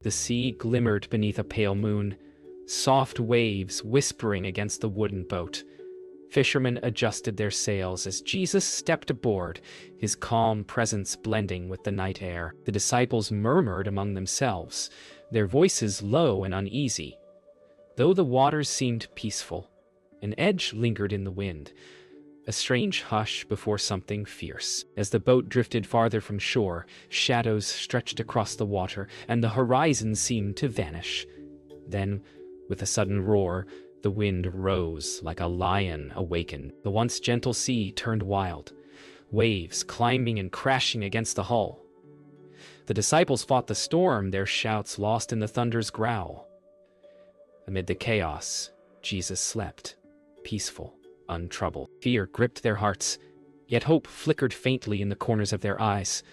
The sea glimmered beneath a pale moon, soft waves whispering against the wooden boat. Fishermen adjusted their sails as Jesus stepped aboard, his calm presence blending with the night air. The disciples murmured among themselves, their voices low and uneasy. Though the waters seemed peaceful, an edge lingered in the wind, a strange hush before something fierce. As the boat drifted farther from shore, shadows stretched across the water, and the horizon seemed to vanish. Then, with a sudden roar, the wind rose like a lion awakened. The once gentle sea turned wild, waves climbing and crashing against the hull. The disciples fought the storm, their shouts lost in the thunder's growl. Amid the chaos, Jesus slept, peaceful, untroubled. Fear gripped their hearts, yet hope flickered faintly in the corners of their eyes.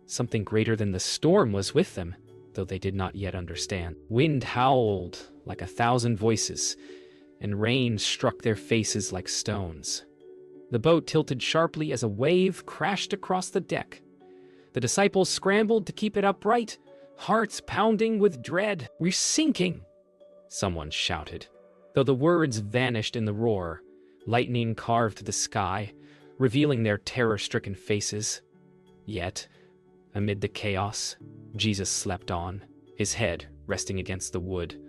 Something greater than the storm was with them, though they did not yet understand. Wind howled like 1,000 voices, and rain struck their faces like stones. The boat tilted sharply as a wave crashed across the deck. The disciples scrambled to keep it upright, hearts pounding with dread. "We're sinking!" someone shouted. Though the words vanished in the roar, lightning carved the sky, revealing their terror-stricken faces. Yet, amid the chaos, Jesus slept on, his head resting against the wood,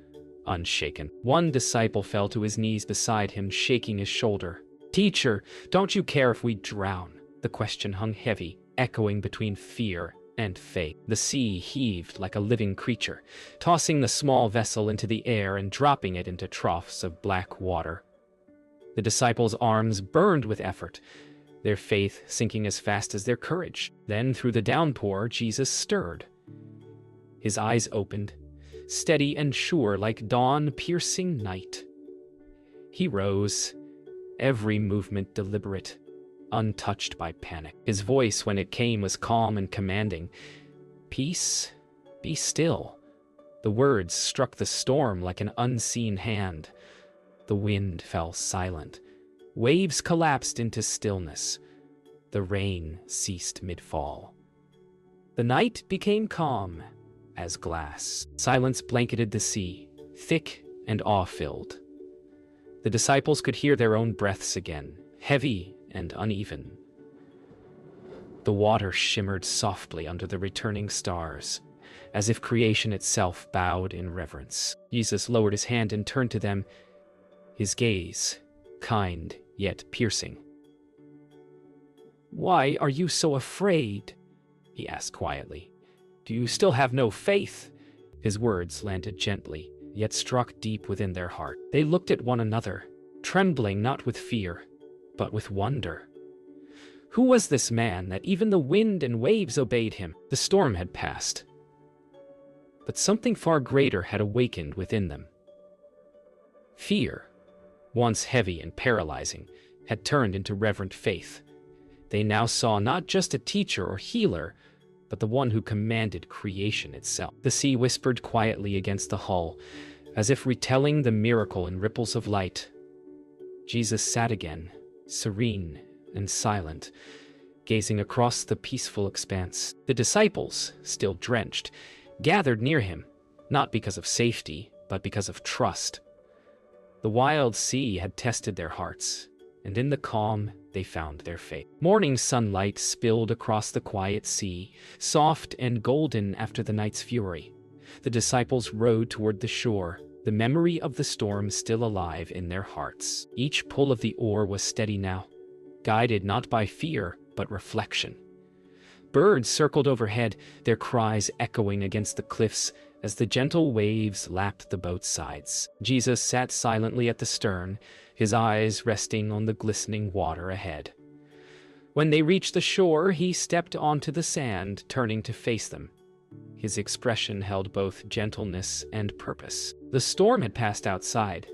unshaken. One disciple fell to his knees beside him, shaking his shoulder. "Teacher, don't you care if we drown?" The question hung heavy, echoing between fear and faith. The sea heaved like a living creature, tossing the small vessel into the air and dropping it into troughs of black water. The disciples' arms burned with effort, their faith sinking as fast as their courage. Then, through the downpour, Jesus stirred. His eyes opened, steady and sure like dawn-piercing night. He rose, every movement deliberate, untouched by panic. His voice, when it came, was calm and commanding. "Peace, be still." The words struck the storm like an unseen hand. The wind fell silent. Waves collapsed into stillness. The rain ceased mid-fall. The night became calm as glass. Silence blanketed the sea, thick and awe-filled. The disciples could hear their own breaths again, heavy and uneven. The water shimmered softly under the returning stars, as if creation itself bowed in reverence. Jesus lowered his hand and turned to them, his gaze kind yet piercing. "Why are you so afraid?" he asked quietly. "Do you still have no faith?" His words landed gently, yet struck deep within their heart. They looked at one another, trembling not with fear, but with wonder. Who was this man that even the wind and waves obeyed him? The storm had passed, but something far greater had awakened within them. Fear, once heavy and paralyzing, had turned into reverent faith. They now saw not just a teacher or healer, but the one who commanded creation itself. The sea whispered quietly against the hull, as if retelling the miracle in ripples of light. Jesus sat again, serene and silent, gazing across the peaceful expanse. The disciples, still drenched, gathered near him, not because of safety, but because of trust. The wild sea had tested their hearts, and in the calm they found their faith. Morning sunlight spilled across the quiet sea, soft and golden after the night's fury. The disciples rowed toward the shore, the memory of the storm still alive in their hearts. Each pull of the oar was steady now, guided not by fear, but reflection. Birds circled overhead, their cries echoing against the cliffs as the gentle waves lapped the boat's sides. Jesus sat silently at the stern, his eyes resting on the glistening water ahead. When they reached the shore, he stepped onto the sand, turning to face them. His expression held both gentleness and purpose. The storm had passed outside,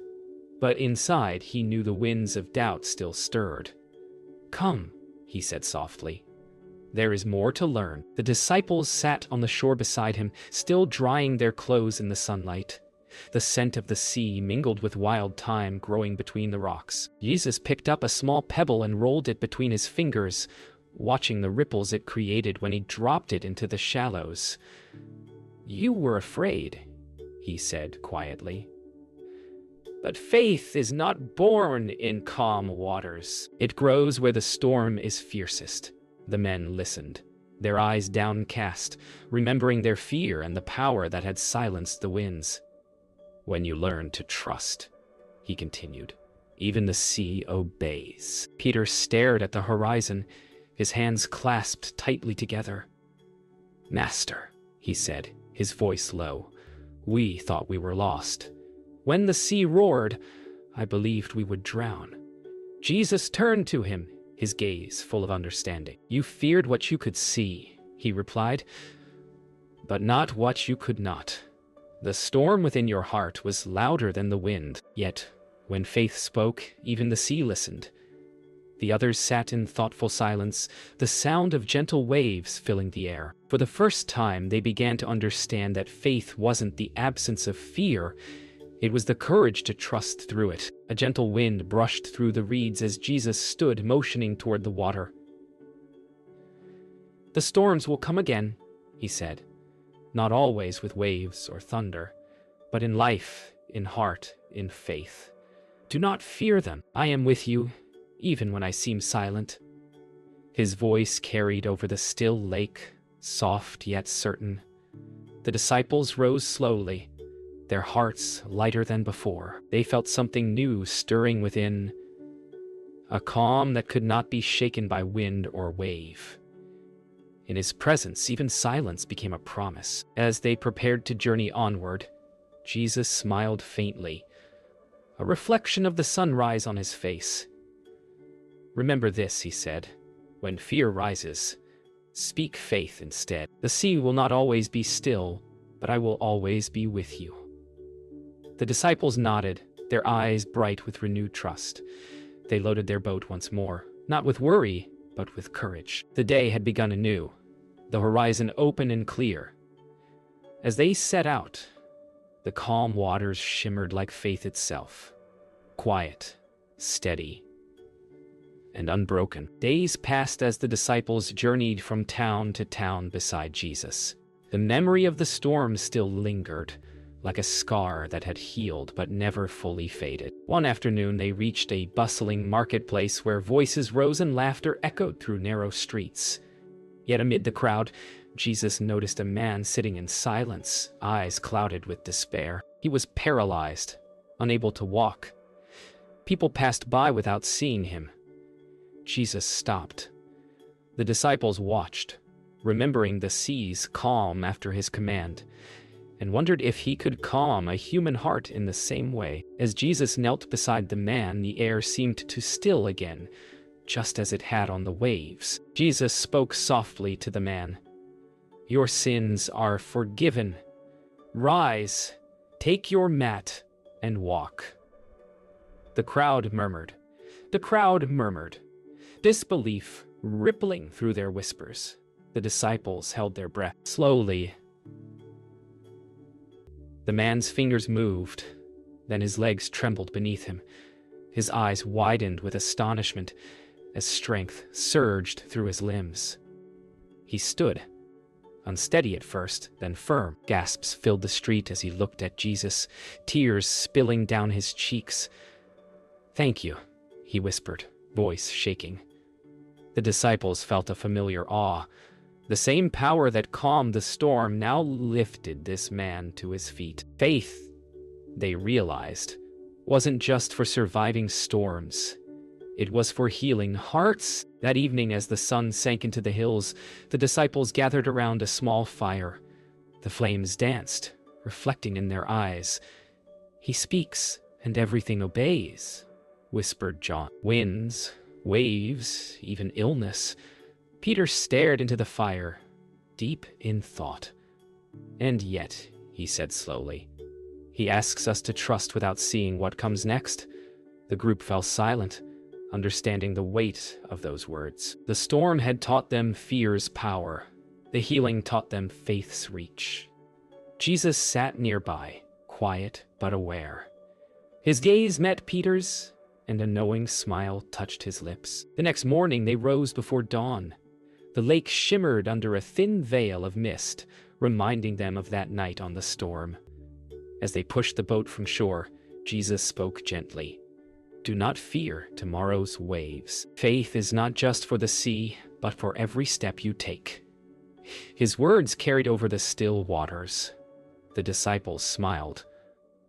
but inside he knew the winds of doubt still stirred. "Come," he said softly. "There is more to learn." The disciples sat on the shore beside him, still drying their clothes in the sunlight. The scent of the sea mingled with wild thyme growing between the rocks. Jesus picked up a small pebble and rolled it between his fingers, watching the ripples it created when he dropped it into the shallows. You were afraid, he said quietly. But faith is not born in calm waters. It grows where the storm is fiercest. The men listened, their eyes downcast, remembering their fear and the power that had silenced the winds. When you learn to trust, he continued, even the sea obeys. Peter stared at the horizon, his hands clasped tightly together. Master, he said, his voice low, we thought we were lost. When the sea roared, I believed we would drown. Jesus turned to him, his gaze full of understanding. You feared what you could see, he replied, but not what you could not. The storm within your heart was louder than the wind, yet when faith spoke, even the sea listened. The others sat in thoughtful silence, the sound of gentle waves filling the air. For the first time, they began to understand that faith wasn't the absence of fear, it was the courage to trust through it. A gentle wind brushed through the reeds as Jesus stood motioning toward the water. The storms will come again, he said, not always with waves or thunder, but in life, in heart, in faith. Do not fear them. I am with you, even when I seem silent. His voice carried over the still lake, soft yet certain. The disciples rose slowly, their hearts lighter than before. They felt something new stirring within, a calm that could not be shaken by wind or wave. In his presence, even silence became a promise. As they prepared to journey onward, Jesus smiled faintly, a reflection of the sunrise on his face. Remember this, he said, when fear rises, speak faith instead. The sea will not always be still, but I will always be with you. The disciples nodded, their eyes bright with renewed trust. They loaded their boat once more, not with worry, but with courage. The day had begun anew, the horizon open and clear. As they set out, the calm waters shimmered like faith itself, quiet, steady, and unbroken. Days passed as the disciples journeyed from town to town beside Jesus. The memory of the storm still lingered, like a scar that had healed but never fully faded. One afternoon they reached a bustling marketplace where voices rose and laughter echoed through narrow streets. Yet amid the crowd, Jesus noticed a man sitting in silence, eyes clouded with despair. He was paralyzed, unable to walk. People passed by without seeing him. Jesus stopped. The disciples watched, remembering the sea's calm after his command, and wondered if he could calm a human heart in the same way. As Jesus knelt beside the man, the air seemed to still again, just as it had on the waves. Jesus spoke softly to the man. Your sins are forgiven. Rise, take your mat, and walk. The crowd murmured. Disbelief rippling through their whispers. The disciples held their breath. Slowly, the man's fingers moved, then his legs trembled beneath him. His eyes widened with astonishment as strength surged through his limbs. He stood, unsteady at first, then firm. Gasps filled the street as he looked at Jesus, tears spilling down his cheeks. Thank you, he whispered, voice shaking. The disciples felt a familiar awe. The same power that calmed the storm now lifted this man to his feet. Faith, they realized, wasn't just for surviving storms. It was for healing hearts. That evening, as the sun sank into the hills, the disciples gathered around a small fire. The flames danced, reflecting in their eyes. He speaks, and everything obeys, whispered John. Winds, waves, even illness. Peter stared into the fire, deep in thought. And yet, he said slowly, he asks us to trust without seeing what comes next. The group fell silent, understanding the weight of those words. The storm had taught them fear's power. The healing taught them faith's reach. Jesus sat nearby, quiet but aware. His gaze met Peter's, and a knowing smile touched his lips. The next morning they rose before dawn. The lake shimmered under a thin veil of mist, reminding them of that night on the storm. As they pushed the boat from shore, Jesus spoke gently. "Do not fear tomorrow's waves. Faith is not just for the sea, but for every step you take." His words carried over the still waters. The disciples smiled,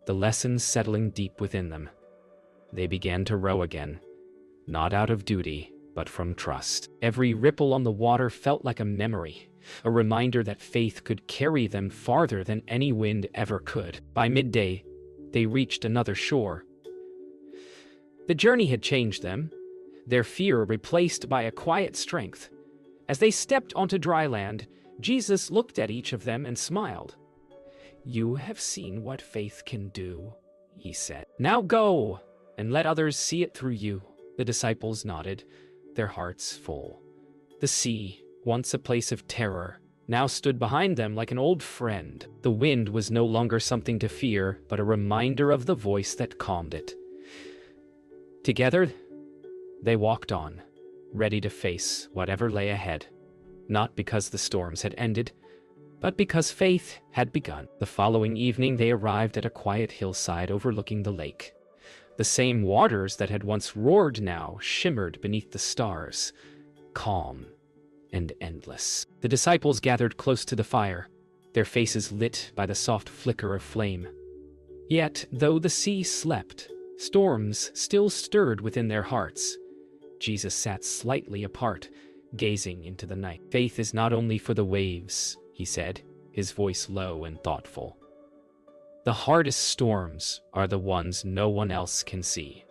the lesson settling deep within them. They began to row again, not out of duty, but from trust. Every ripple on the water felt like a memory, a reminder that faith could carry them farther than any wind ever could. By midday, they reached another shore. The journey had changed them, their fear replaced by a quiet strength. As they stepped onto dry land, Jesus looked at each of them and smiled. "You have seen what faith can do," he said. "Now go, and let others see it through you." The disciples nodded, their hearts full. The sea, once a place of terror, now stood behind them like an old friend. The wind was no longer something to fear, but a reminder of the voice that calmed it. Together, they walked on, ready to face whatever lay ahead, not because the storms had ended, but because faith had begun. The following evening, they arrived at a quiet hillside overlooking the lake. The same waters that had once roared now shimmered beneath the stars, calm and endless. The disciples gathered close to the fire, their faces lit by the soft flicker of flame. Yet, though the sea slept, storms still stirred within their hearts. Jesus sat slightly apart, gazing into the night. "Faith is not only for the waves," he said, his voice low and thoughtful. "The hardest storms are the ones no one else can see."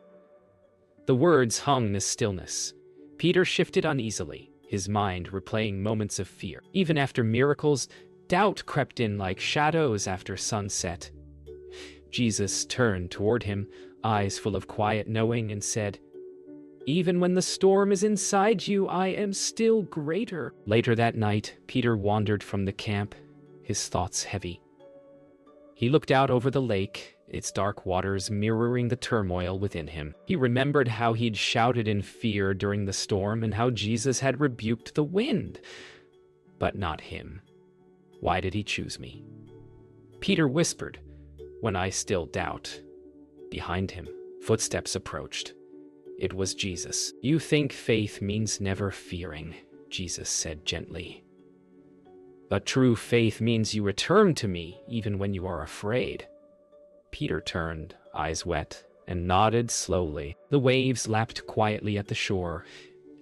The words hung in the stillness. Peter shifted uneasily, his mind replaying moments of fear. Even after miracles, doubt crept in like shadows after sunset. Jesus turned toward him, eyes full of quiet knowing, and said, "Even when the storm is inside you, I am still greater." Later that night, Peter wandered from the camp, his thoughts heavy. He looked out over the lake, its dark waters mirroring the turmoil within him. He remembered how he'd shouted in fear during the storm and how Jesus had rebuked the wind. But not him. Why did he choose me? Peter whispered, "When I still doubt." Behind him, footsteps approached. It was Jesus. "You think faith means never fearing," Jesus said gently. "But true faith means you return to me even when you are afraid." Peter turned, eyes wet, and nodded slowly. The waves lapped quietly at the shore,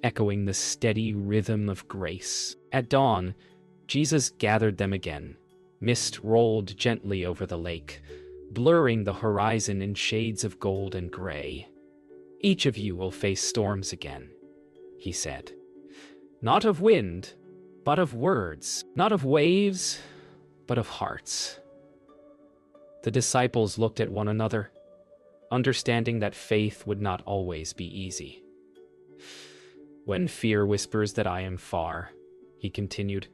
echoing the steady rhythm of grace. At dawn, Jesus gathered them again. Mist rolled gently over the lake, blurring the horizon in shades of gold and gray. "Each of you will face storms again," he said. "Not of wind, but of words. Not of waves, but of hearts." The disciples looked at one another, understanding that faith would not always be easy. "When fear whispers that I am far," he continued,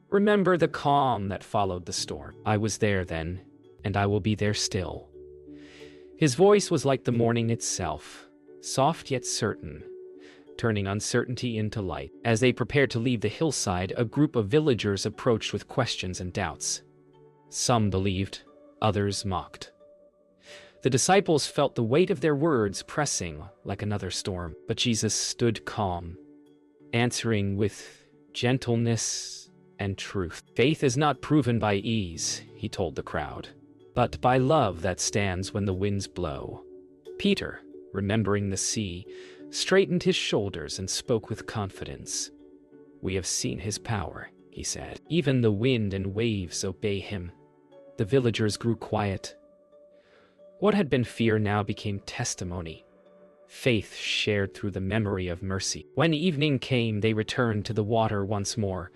"remember the calm that followed the storm. I was there then, and I will be there still." His voice was like the morning itself, soft yet certain, turning uncertainty into light. As they prepared to leave the hillside, a group of villagers approached with questions and doubts. Some believed, others mocked. The disciples felt the weight of their words pressing like another storm, but Jesus stood calm, answering with gentleness and truth. "Faith is not proven by ease," he told the crowd, "but by love that stands when the winds blow." Peter, remembering the sea, straightened his shoulders and spoke with confidence. "We have seen his power," he said. "Even the wind and waves obey him." The villagers grew quiet. What had been fear now became testimony. Faith shared through the memory of mercy. When evening came, they returned to the water once more.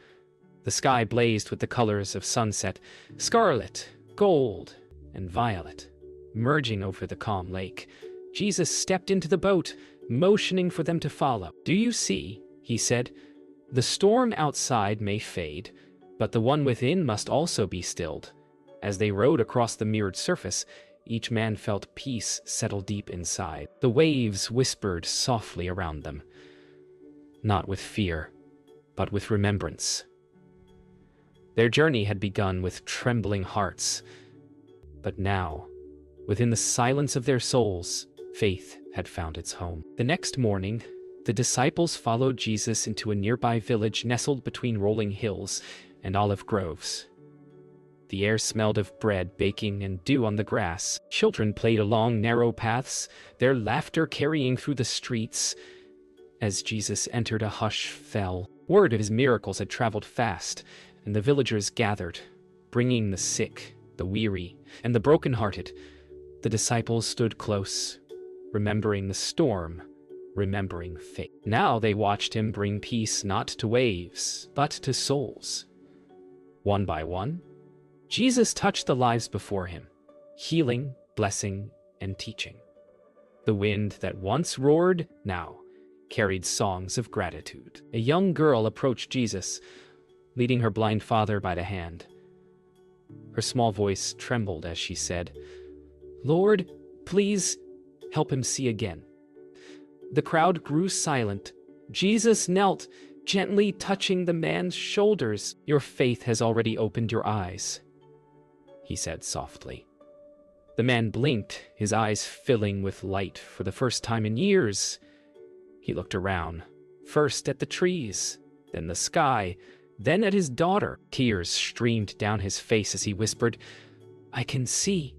The sky blazed with the colors of sunset, scarlet, gold, and violet, merging over the calm lake. Jesus stepped into the boat, motioning for them to follow. "Do you see?" he said. "The storm outside may fade, but the one within must also be stilled." As they rowed across the mirrored surface, each man felt peace settle deep inside. The waves whispered softly around them, not with fear, but with remembrance. Their journey had begun with trembling hearts, but now, within the silence of their souls, faith had found its home. The next morning, the disciples followed Jesus into a nearby village nestled between rolling hills and olive groves. The air smelled of bread baking and dew on the grass. Children played along narrow paths, their laughter carrying through the streets. As Jesus entered, a hush fell. Word of his miracles had traveled fast, and the villagers gathered, bringing the sick, the weary, and the brokenhearted. The disciples stood close, remembering the storm, remembering faith. Now they watched him bring peace not to waves, but to souls. One by one, Jesus touched the lives before him, healing, blessing, and teaching. The wind that once roared now carried songs of gratitude. A young girl approached Jesus, leading her blind father by the hand. Her small voice trembled as she said, "Lord, please help him see again." The crowd grew silent. Jesus knelt, gently touching the man's shoulders. "Your faith has already opened your eyes," he said softly. The man blinked, his eyes filling with light for the first time in years. He looked around, first at the trees, then the sky, then at his daughter. Tears streamed down his face as he whispered, "I can see."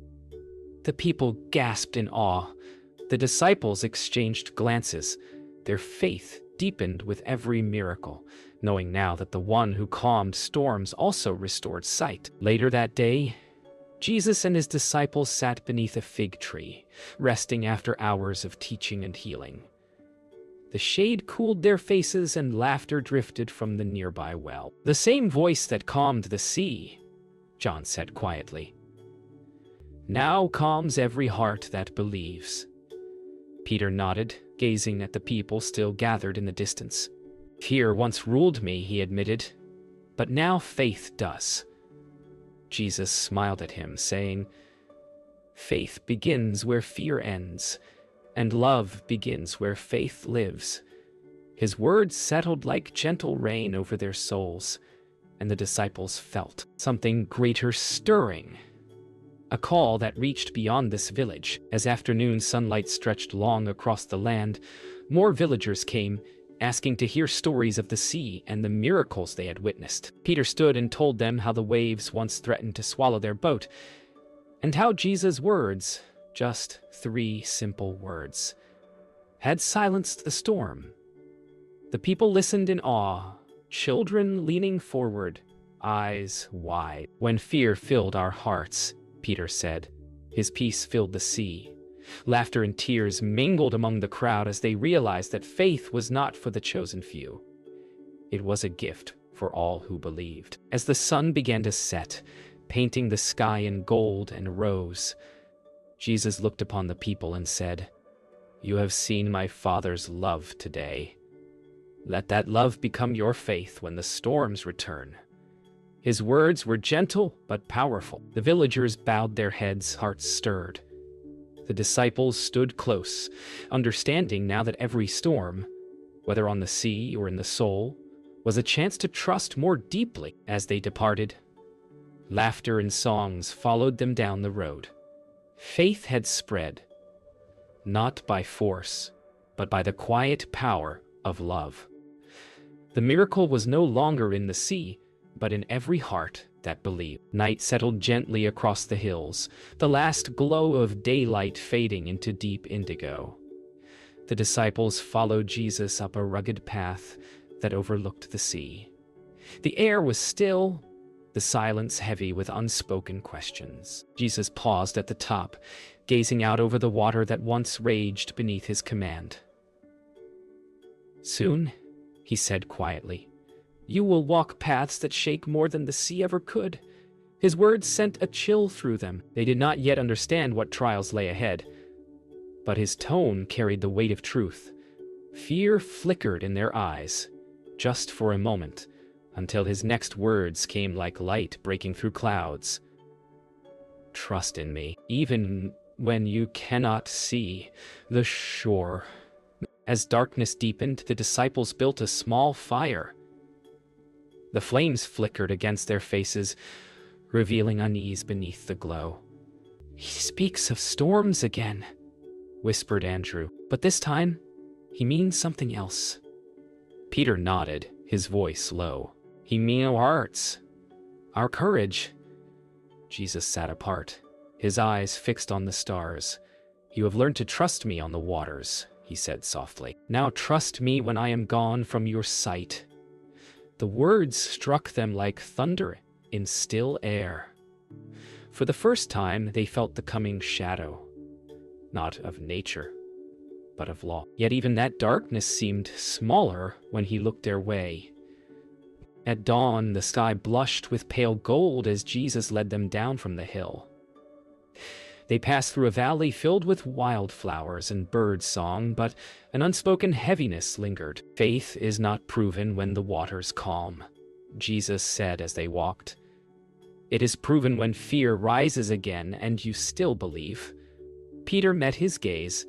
The people gasped in awe. The disciples exchanged glances. Their faith deepened with every miracle, knowing now that the one who calmed storms also restored sight. Later that day, Jesus and his disciples sat beneath a fig tree, resting after hours of teaching and healing. The shade cooled their faces and laughter drifted from the nearby well. "The same voice that calmed the sea," John said quietly, "now calms every heart that believes." Peter nodded, gazing at the people still gathered in the distance. "Fear once ruled me," he admitted, "but now faith does." Jesus smiled at him, saying, "Faith begins where fear ends, and love begins where faith lives." His words settled like gentle rain over their souls, and the disciples felt something greater stirring. A call that reached beyond this village. As afternoon sunlight stretched long across the land, more villagers came, asking to hear stories of the sea and the miracles they had witnessed. Peter stood and told them how the waves once threatened to swallow their boat, and how Jesus' words, just 3 simple words, had silenced the storm. The people listened in awe, children leaning forward, eyes wide. "When fear filled our hearts," Peter said, "his peace filled the sea." Laughter and tears mingled among the crowd as they realized that faith was not for the chosen few. It was a gift for all who believed. As the sun began to set, painting the sky in gold and rose, Jesus looked upon the people and said, "You have seen my Father's love today. Let that love become your faith when the storms return." His words were gentle but powerful. The villagers bowed their heads, hearts stirred. The disciples stood close, understanding now that every storm, whether on the sea or in the soul, was a chance to trust more deeply. As they departed, laughter and songs followed them down the road. Faith had spread, not by force, but by the quiet power of love. The miracle was no longer in the sea, but in every heart that believed. Night settled gently across the hills, the last glow of daylight fading into deep indigo. The disciples followed Jesus up a rugged path that overlooked the sea. The air was still, the silence heavy with unspoken questions. Jesus paused at the top, gazing out over the water that once raged beneath his command. "Soon," he said quietly, "you will walk paths that shake more than the sea ever could." His words sent a chill through them. They did not yet understand what trials lay ahead, but his tone carried the weight of truth. Fear flickered in their eyes, just for a moment, until his next words came like light breaking through clouds. "Trust in me, even when you cannot see the shore." As darkness deepened, the disciples built a small fire. The flames flickered against their faces, revealing unease beneath the glow. "He speaks of storms again," whispered Andrew. "But this time, he means something else." Peter nodded, his voice low. "He means our hearts, our courage." Jesus sat apart, his eyes fixed on the stars. "You have learned to trust me on the waters," he said softly. "Now trust me when I am gone from your sight." The words struck them like thunder in still air. For the first time, they felt the coming shadow, not of nature, but of law. Yet even that darkness seemed smaller when he looked their way. At dawn, the sky blushed with pale gold as Jesus led them down from the hill. They passed through a valley filled with wildflowers and bird song, but an unspoken heaviness lingered. "Faith is not proven when the waters calm," Jesus said as they walked. "It is proven when fear rises again and you still believe." Peter met his gaze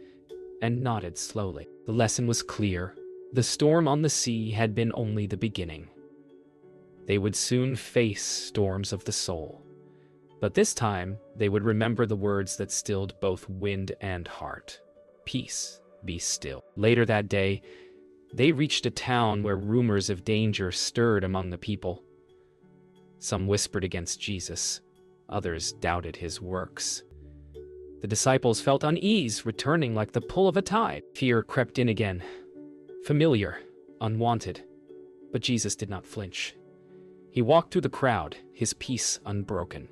and nodded slowly. The lesson was clear. The storm on the sea had been only the beginning. They would soon face storms of the soul. But this time, they would remember the words that stilled both wind and heart. "Peace, be still." Later that day, they reached a town where rumors of danger stirred among the people. Some whispered against Jesus, others doubted his works. The disciples felt unease returning like the pull of a tide. Fear crept in again, familiar, unwanted. But Jesus did not flinch. He walked through the crowd, his peace unbroken.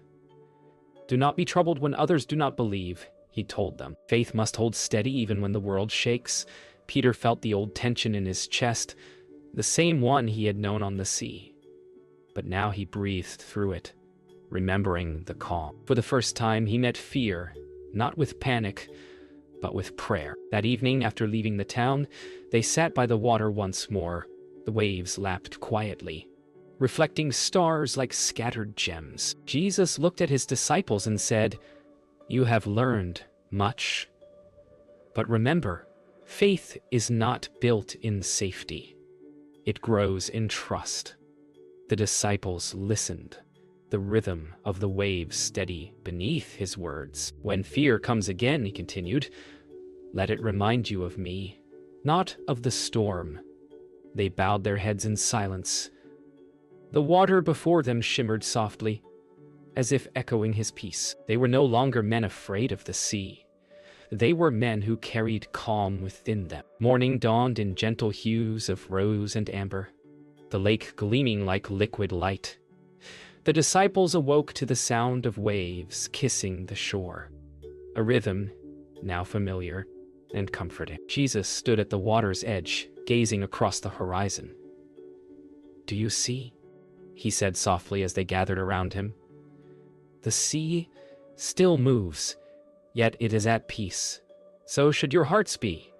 "Do not be troubled when others do not believe," he told them. "Faith must hold steady even when the world shakes." Peter felt the old tension in his chest, the same one he had known on the sea. But now he breathed through it, remembering the calm. For the first time, he met fear, not with panic, but with prayer. That evening, after leaving the town, they sat by the water once more. The waves lapped quietly, reflecting stars like scattered gems. Jesus looked at his disciples and said, "You have learned much. But remember, faith is not built in safety. It grows in trust." The disciples listened, the rhythm of the waves steady beneath his words. "When fear comes again," he continued, "let it remind you of me, not of the storm." They bowed their heads in silence. The water before them shimmered softly, as if echoing his peace. They were no longer men afraid of the sea. They were men who carried calm within them. Morning dawned in gentle hues of rose and amber, the lake gleaming like liquid light. The disciples awoke to the sound of waves kissing the shore, a rhythm now familiar and comforting. Jesus stood at the water's edge, gazing across the horizon. "Do you see?" he said softly as they gathered around him. "The sea still moves, yet it is at peace. So should your hearts be."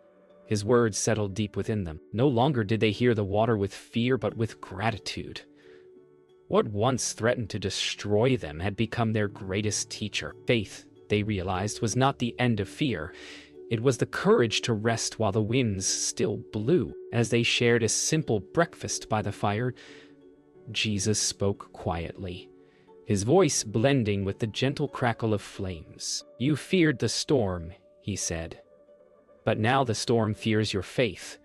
His words settled deep within them. No longer did they hear the water with fear, but with gratitude. What once threatened to destroy them had become their greatest teacher. Faith, they realized, was not the end of fear. It was the courage to rest while the winds still blew. As they shared a simple breakfast by the fire, Jesus spoke quietly, his voice blending with the gentle crackle of flames. "You feared the storm," he said, "but now the storm fears your faith."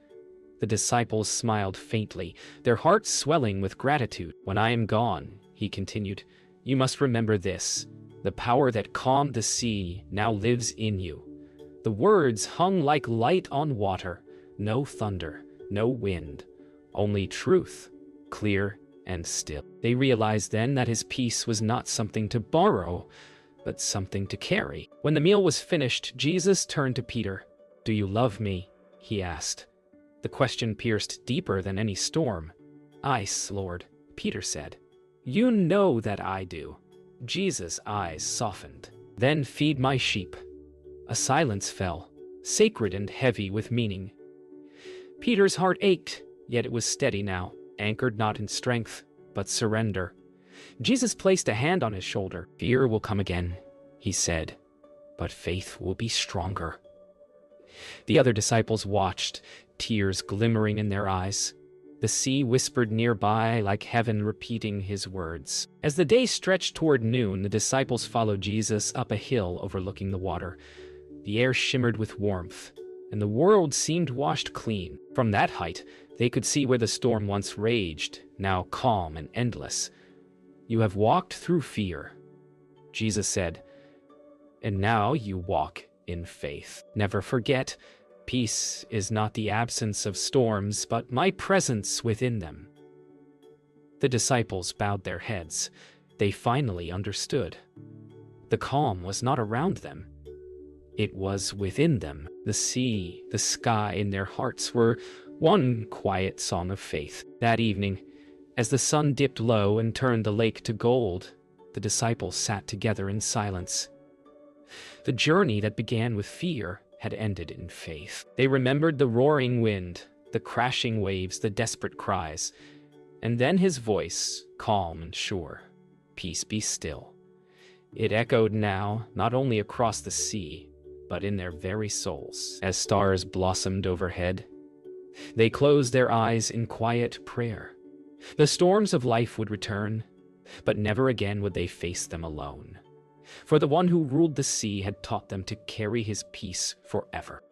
The disciples smiled faintly, their hearts swelling with gratitude. "When I am gone," he continued, "you must remember this. The power that calmed the sea now lives in you." The words hung like light on water. No thunder, no wind, only truth, clear and still. They realized then that his peace was not something to borrow, but something to carry. When the meal was finished, Jesus turned to Peter. "Do you love me?" he asked. The question pierced deeper than any storm. "Aye, Lord," Peter said. "You know that I do." Jesus' eyes softened. "Then feed my sheep." A silence fell, sacred and heavy with meaning. Peter's heart ached, yet it was steady now, anchored not in strength, but surrender. Jesus placed a hand on his shoulder. "Fear will come again," he said, "but faith will be stronger." The other disciples watched, tears glimmering in their eyes. The sea whispered nearby like heaven repeating his words. As the day stretched toward noon, the disciples followed Jesus up a hill overlooking the water. The air shimmered with warmth, and the world seemed washed clean. From that height, they could see where the storm once raged, now calm and endless. "You have walked through fear," Jesus said, "and now you walk in faith. Never forget, peace is not the absence of storms, but my presence within them." The disciples bowed their heads. They finally understood. The calm was not around them. It was within them. The sea, the sky, and their hearts were one quiet song of faith. That evening, as the sun dipped low and turned the lake to gold, the disciples sat together in silence. The journey that began with fear had ended in faith. They remembered the roaring wind, the crashing waves, the desperate cries, and then his voice, calm and sure, "Peace be still." It echoed now, not only across the sea, but in their very souls. As stars blossomed overhead, they closed their eyes in quiet prayer. The storms of life would return, but never again would they face them alone. For the one who ruled the sea had taught them to carry his peace forever.